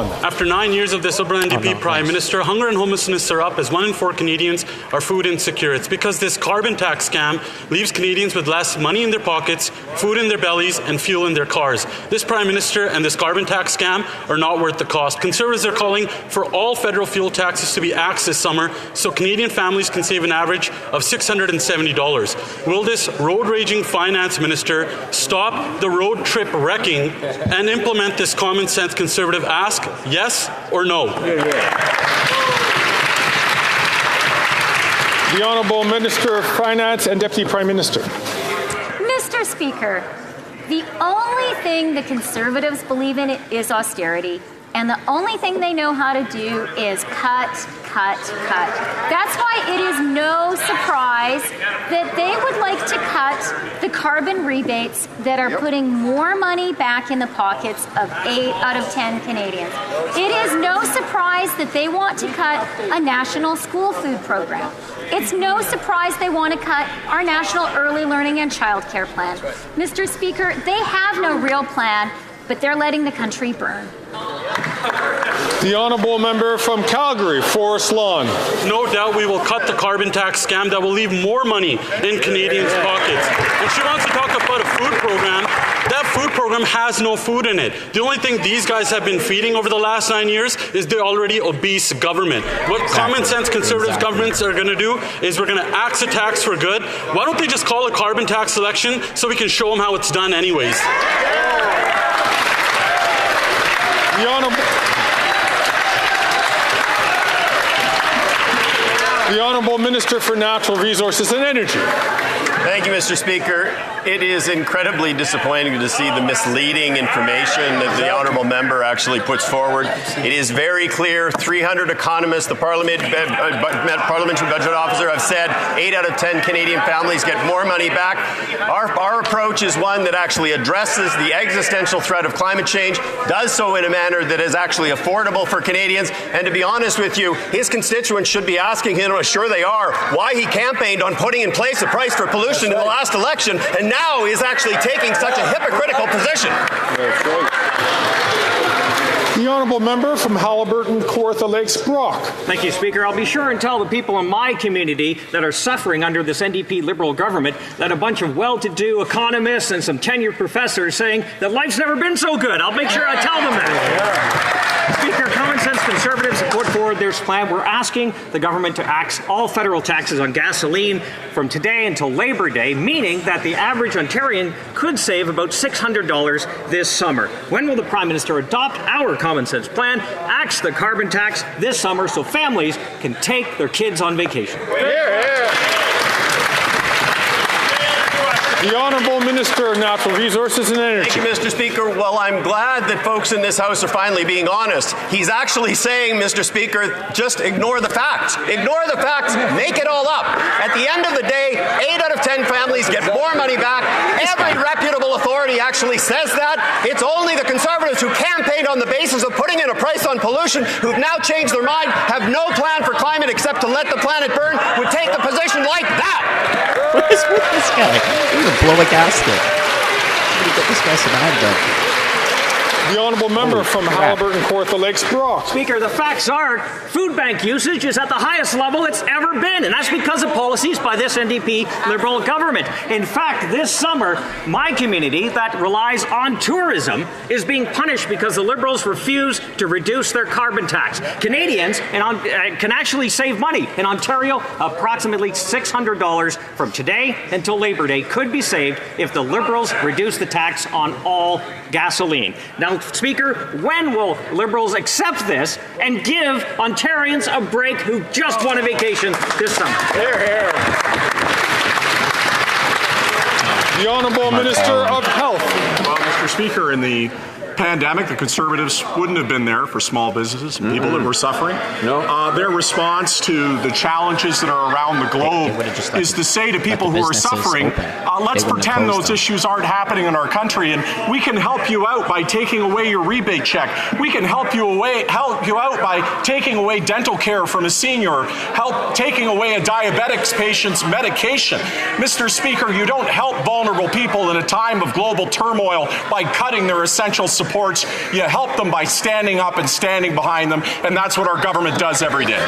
Swan. After 9 years of this Liberal NDP Prime Minister, hunger and homelessness are up as 1 in 4 Canadians are food insecure. It's because this carbon tax scam leaves Canadians with less money in their pockets, food in their bellies, and fuel in their cars. This Prime Minister and this carbon tax scam are not worth the cost. Conservatives are calling for all federal fuel taxes to be axed this summer so Canadian families can save an average of $670. Will this road-raging finance minister stop the road trip wrecking and implement this common sense Conservative ask? Yes or no? The Honourable Minister of Finance and Deputy Prime Minister. Mr. Speaker, the only thing the Conservatives believe in is austerity, and the only thing they know how to do is cut, cut, cut. That's why it is no surprise that they would like to cut the carbon rebates that are putting more money back in the pockets of 8 out of 10 Canadians. It is no surprise that they want to cut a national school food program. It's no surprise they want to cut our national early learning and childcare plan. Mr. Speaker, they have no real plan, but they're letting the country burn. The Honourable Member from Calgary, Forest Lawn. No doubt we will cut the carbon tax scam that will leave more money in Canadians' pockets. And she wants to talk about a food program. That food program has no food in it. The only thing these guys have been feeding over the last 9 years is the already obese government. What common sense Conservative governments are going to do is we're going to axe a tax for good. Why don't they just call a carbon tax election so we can show them how it's done anyways? The Honourable Minister for Natural Resources and Energy. Thank you, Mr. Speaker. It is incredibly disappointing to see the misleading information that the honourable member actually puts forward. It is very clear. 300 economists, the parliamentary budget officer, have said 8 out of 10 Canadian families get more money back. Our approach is one that actually addresses the existential threat of climate change, does so in a manner that is actually affordable for Canadians. And to be honest with you, his constituents should be asking him, I'm sure they are, why he campaigned on putting in place a price for pollution in the last election, and now is actually taking such a hypocritical position. The Honourable Member from Haliburton, Kawartha Lakes, Brock. Thank you, Speaker. I'll be sure and tell the people in my community that are suffering under this NDP Liberal government that a bunch of well-to-do economists and some tenured professors saying that life's never been so good. I'll make sure I tell them that. Speaker, common sense Conservatives have put forward this plan. We're asking the government to axe all federal taxes on gasoline from today until Labor Day, meaning that the average Ontarian could save about $600 this summer. When will the Prime Minister adopt our common sense plan, axe the carbon tax this summer so families can take their kids on vacation? The Honourable Minister of Natural Resources and Energy. Thank you, Mr. Speaker. Well, I'm glad that folks in this House are finally being honest. He's actually saying, Mr. Speaker, just ignore the facts. Ignore the facts. Make it all up. At the end of the day, 8 out of 10 families get more money back. Every reputable authority actually says that. It's only the Conservatives who campaigned on the basis of putting in a price on pollution, who've now changed their mind, have no plan for climate except to let the planet burn, would take the position like that. What is with this guy? He's going to blow a gasket. How do you get this guy some ad? The Honourable Member from Haliburton, Kawartha Lakes, Brock. Speaker, the facts are food bank usage is at the highest level it's ever been, and that's because of policies by this NDP Liberal government. In fact, this summer, my community that relies on tourism is being punished because the Liberals refuse to reduce their carbon tax. Canadians can actually save money. In Ontario, approximately $600 from today until Labor Day could be saved if the Liberals reduce the tax on all gasoline. Now, Speaker, when will Liberals accept this and give Ontarians a break who just want a vacation this summer? The Honourable Minister of Health. Well, Mr. Speaker, in the pandemic, the Conservatives wouldn't have been there for small businesses, people that were suffering. Their response to the challenges that are around the globe is to say to people who are suffering, let's pretend those issues aren't happening in our country, and we can help you out by taking away your rebate check. We can help you out by taking away dental care from a senior, taking away a diabetic patient's medication. Mr. Speaker, you don't help vulnerable people in a time of global turmoil by cutting their essential support reports. You help them by standing up and standing behind them, and that's what our government does every day.